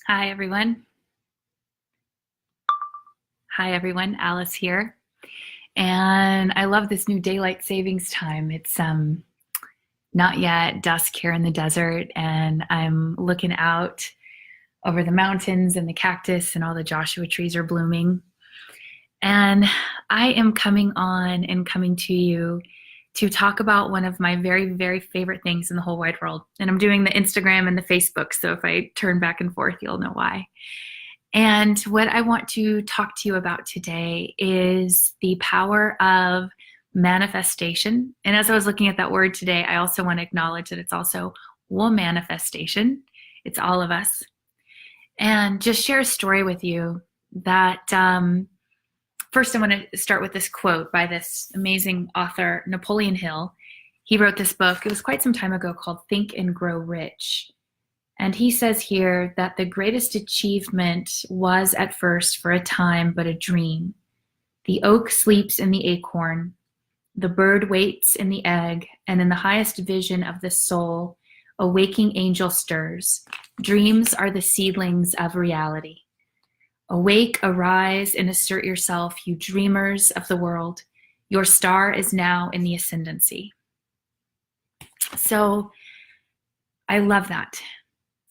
Hi, everyone. Hi, everyone. Alice here. And I love this new daylight savings time. It's not yet dusk here in the desert, and I'm looking out over the mountains and the cactus, and all the Joshua trees are blooming. And I am coming to you to talk about one of my very, very favorite things in the whole wide world. And I'm doing the Instagram and the Facebook, so if I turn back and forth, you'll know why. And what I want to talk to you about today is the power of manifestation. And as I was looking at that word today, I also want to acknowledge that it's also manifestation. It's all of us. And just share a story with you that first I want to start with this quote by this amazing author, Napoleon Hill. He wrote this book, it was quite some time ago, called Think and Grow Rich. And he says here that the greatest achievement was at first for a time but a dream. The oak sleeps in the acorn, the bird waits in the egg, and in the highest vision of the soul, a waking angel stirs. Dreams are the seedlings of reality. Awake, arise, and assert yourself, you dreamers of the world. Your star is now in the ascendancy. So I love that.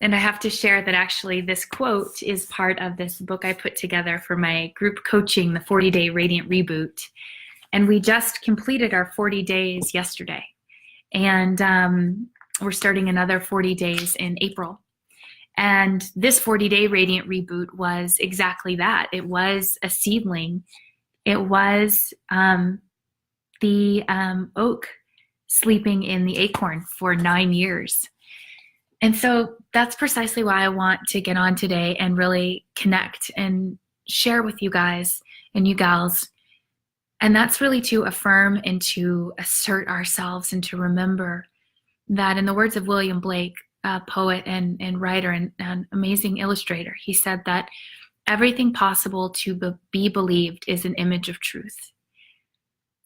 And I have to share that actually this quote is part of this book I put together for my group coaching, the 40-Day Radiant Reboot. And we just completed our 40 days yesterday. And we're starting another 40 days in April. And this 40-Day Radiant Reboot was exactly that. It was a seedling. It was the oak sleeping in the acorn for 9 years. And so that's precisely why I want to get on today and really connect and share with you guys and you gals. And that's really to affirm and to assert ourselves and to remember that, in the words of William Blake, a poet and writer and an amazing illustrator, he said that everything possible to be believed is an image of truth.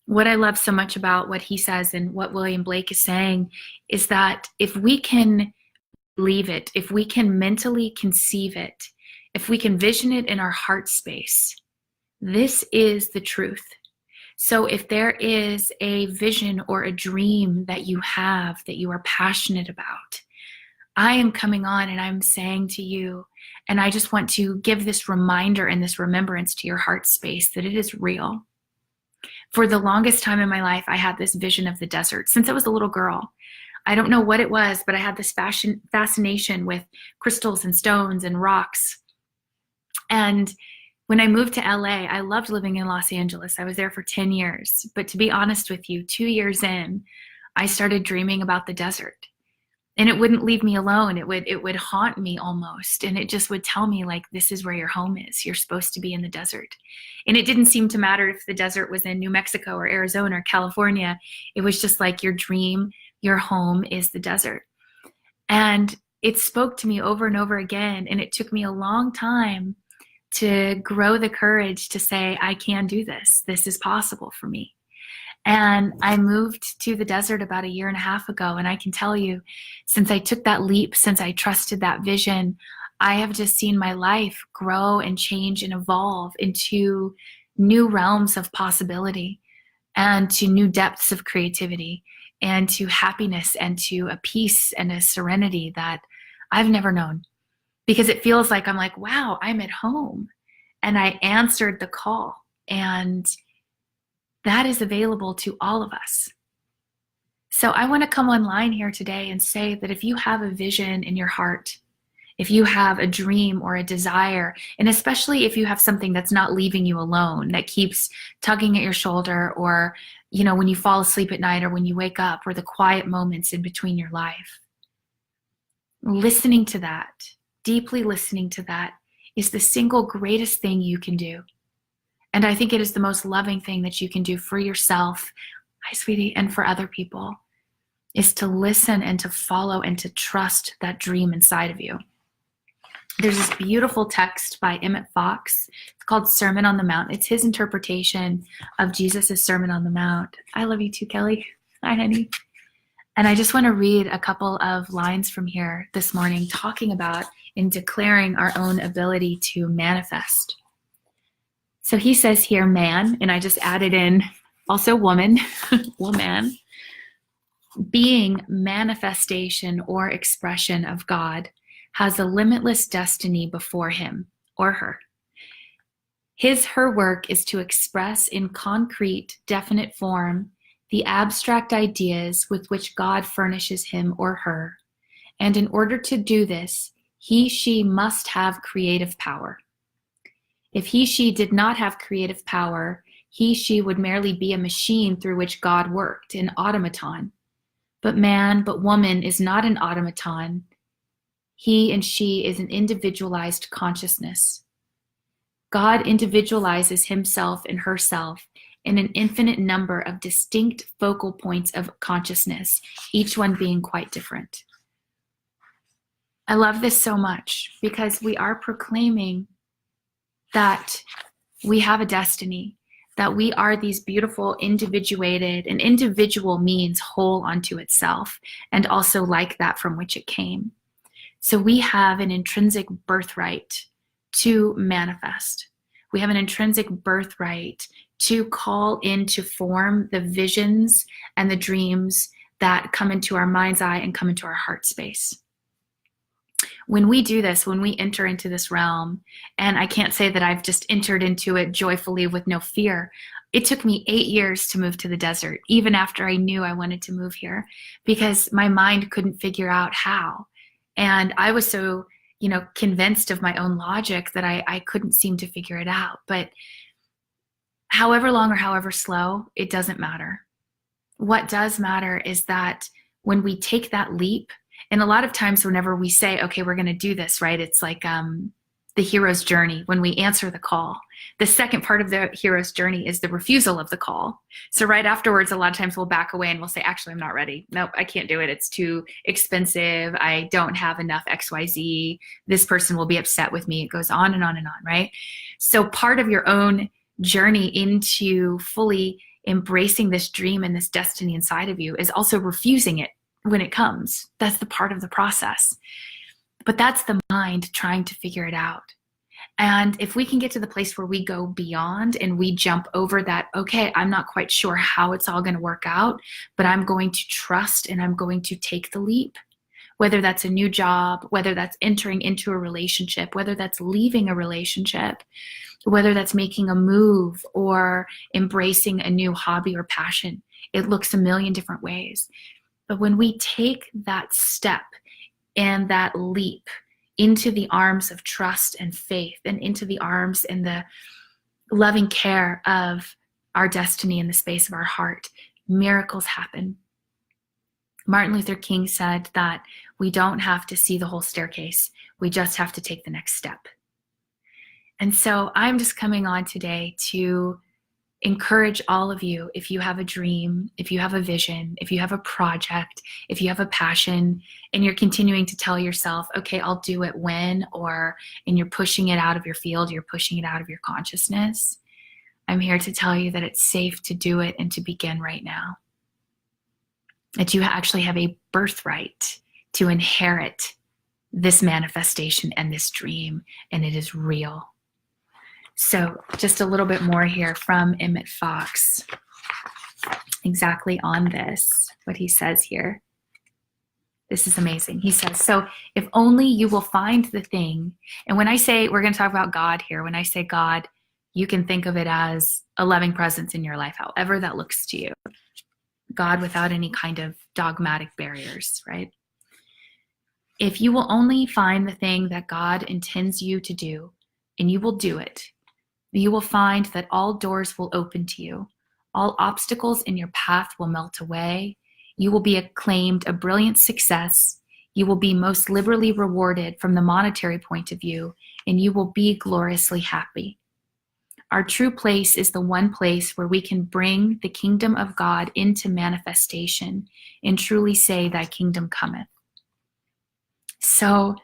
What I love so much about what he says and what William Blake is saying is that if we can believe it, if we can mentally conceive it, if we can vision it in our heart space, this is the truth. So if there is a vision or a dream that you have that you are passionate about, I am coming on and I'm saying to you, and I just want to give this reminder and this remembrance to your heart space that it is real. For the longest time in my life, I had this vision of the desert since I was a little girl. I don't know what it was, but I had this fascination with crystals and stones and rocks. And when I moved to LA, I loved living in Los Angeles. I was there for 10 years. But to be honest with you, 2 years in, I started dreaming about the desert. And it wouldn't leave me alone. It would haunt me almost. And it just would tell me, like, this is where your home is. You're supposed to be in the desert. And it didn't seem to matter if the desert was in New Mexico or Arizona or California. It was just like your dream, your home is the desert. And it spoke to me over and over again. And it took me a long time to grow the courage to say, I can do this. This is possible for me. And I moved to the desert about 1.5 years ago. And I can tell you, since I took that leap, since I trusted that vision, I have just seen my life grow and change and evolve into new realms of possibility and to new depths of creativity and to happiness and to a peace and a serenity that I've never known. Because it feels like I'm like, wow, I'm at home. And I answered the call. And that is available to all of us. So I want to come online here today and say that if you have a vision in your heart, if you have a dream or a desire, and especially if you have something that's not leaving you alone, that keeps tugging at your shoulder, or, you know, when you fall asleep at night or when you wake up, or the quiet moments in between your life, listening to that, deeply listening to that, is the single greatest thing you can do. And I think it is the most loving thing that you can do for yourself, hi sweetie, and for other people, is to listen and to follow and to trust that dream inside of you. There's this beautiful text by Emmet Fox. It's called Sermon on the Mount. It's his interpretation of Jesus' Sermon on the Mount. I love you too, Kelly. Hi, honey. And I just want to read a couple of lines from here this morning, talking about in declaring our own ability to manifest. So he says here, man, and I just added in also woman, woman, being manifestation or expression of God, has a limitless destiny before him or her. Her work is to express in concrete, definite form the abstract ideas with which God furnishes him or her. And in order to do this, she must have creative power. If she did not have creative power, she would merely be a machine through which God worked, an automaton. But woman is not an automaton. He and she is an individualized consciousness. God individualizes himself and herself in an infinite number of distinct focal points of consciousness, each one being quite different. I love this so much because we are proclaiming that we have a destiny, that we are these beautiful individuated, and individual means whole unto itself, and also like that from which it came. So we have an intrinsic birthright to manifest. We have an intrinsic birthright to call into form the visions and the dreams that come into our mind's eye and come into our heart space. When we do this, when we enter into this realm, and I can't say that I've just entered into it joyfully with no fear. It took me 8 years to move to the desert, even after I knew I wanted to move here, because my mind couldn't figure out how. And I was so, convinced of my own logic that I couldn't seem to figure it out. But however long or however slow, it doesn't matter. What does matter is that when we take that leap, and a lot of times whenever we say, okay, we're going to do this, right? It's like the hero's journey when we answer the call. The second part of the hero's journey is the refusal of the call. So right afterwards, a lot of times we'll back away and we'll say, actually, I'm not ready. Nope, I can't do it. It's too expensive. I don't have enough XYZ. This person will be upset with me. It goes on and on and on, right? So part of your own journey into fully embracing this dream and this destiny inside of you is also refusing it when it comes. That's the part of the process. But that's the mind trying to figure it out. And if we can get to the place where we go beyond and we jump over that, okay, I'm not quite sure how it's all going to work out, but I'm going to trust and I'm going to take the leap. Whether that's a new job, whether that's entering into a relationship, whether that's leaving a relationship, whether that's making a move or embracing a new hobby or passion. It looks a million different ways. But when we take that step and that leap into the arms of trust and faith and into the arms and the loving care of our destiny in the space of our heart, miracles happen. Martin Luther King said that we don't have to see the whole staircase. We just have to take the next step. And so I'm just coming on today to encourage all of you, if you have a dream, if you have a vision, if you have a project, if you have a passion, and you're continuing to tell yourself, okay, I'll do it when, and you're pushing it out of your field, you're pushing it out of your consciousness, I'm here to tell you that it's safe to do it and to begin right now. That you actually have a birthright to inherit this manifestation and this dream, and it is real. So just a little bit more here from Emmet Fox, exactly on this, what he says here. This is amazing. He says, so if only you will find the thing, and when I say, we're going to talk about God here, when I say God, you can think of it as a loving presence in your life, however that looks to you. God without any kind of dogmatic barriers, right? If you will only find the thing that God intends you to do, and you will do it, you will find that all doors will open to you. All obstacles in your path will melt away. You will be acclaimed a brilliant success. You will be most liberally rewarded from the monetary point of view, and you will be gloriously happy. Our true place is the one place where we can bring the kingdom of God into manifestation and truly say, thy kingdom cometh. So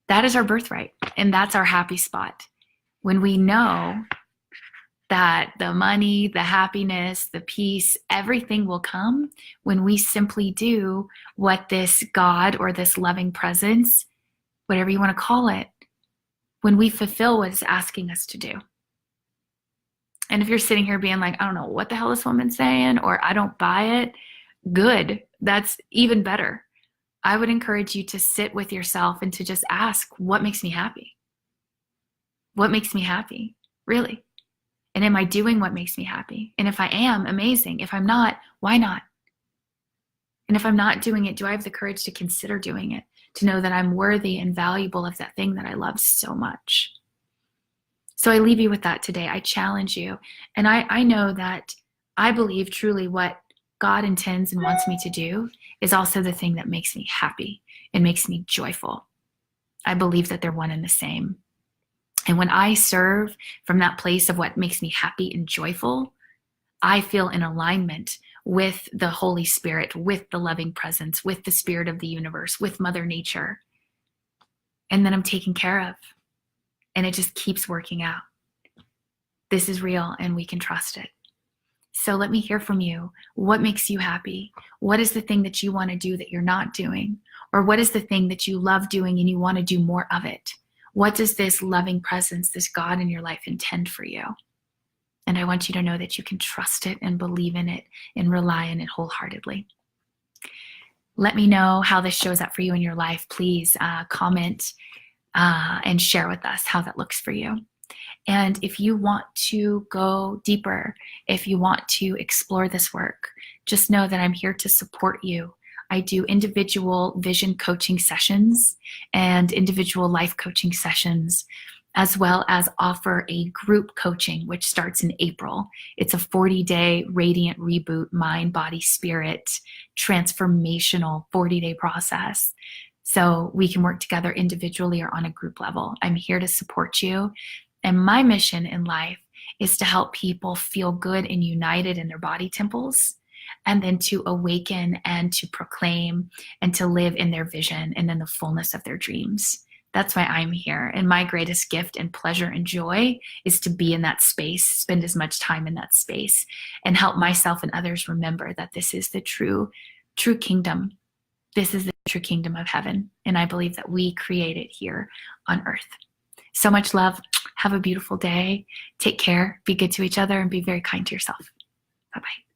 that is our birthright, and that's our happy spot. When we know that the money, the happiness, the peace, everything will come when we simply do what this God or this loving presence whatever you want to call it, when we fulfill what it's asking us to do. And if you're sitting here being like, I don't know what the hell this woman's saying, or I don't buy it, good. That's even better. I would encourage you to sit with yourself and to just ask, what makes me happy? What makes me happy? Really? And am I doing what makes me happy? And if I am, amazing. If I'm not, why not? And if I'm not doing it, do I have the courage to consider doing it? To know that I'm worthy and valuable of that thing that I love so much. So I leave you with that today. I challenge you. And I know that I believe truly what God intends and wants me to do is also the thing that makes me happy and makes me joyful. I believe that they're one and the same. And when I serve from that place of what makes me happy and joyful, I feel in alignment with the Holy Spirit, with the loving presence, with the spirit of the universe, with Mother Nature. And then I'm taken care of. And it just keeps working out. This is real and we can trust it. So let me hear from you. What makes you happy? What is the thing that you want to do that you're not doing? Or what is the thing that you love doing and you want to do more of it? What does this loving presence, this God in your life intend for you? And I want you to know that you can trust it and believe in it and rely on it wholeheartedly. Let me know how this shows up for you in your life. Please comment and share with us how that looks for you. And if you want to go deeper, if you want to explore this work, just know that I'm here to support you. I do individual vision coaching sessions and individual life coaching sessions, as well as offer a group coaching, which starts in April. It's a 40-day radiant reboot, mind, body, spirit, transformational 40-day process. So we can work together individually or on a group level. I'm here to support you. And my mission in life is to help people feel good and united in their body temples, and then to awaken and to proclaim and to live in their vision and in the fullness of their dreams. That's why I'm here. And my greatest gift and pleasure and joy is to be in that space, spend as much time in that space, and help myself and others remember that this is the true kingdom. This is the true kingdom of heaven. And I believe that we create it here on earth. So much love. Have a beautiful day. Take care. Be good to each other and be very kind to yourself. Bye-bye.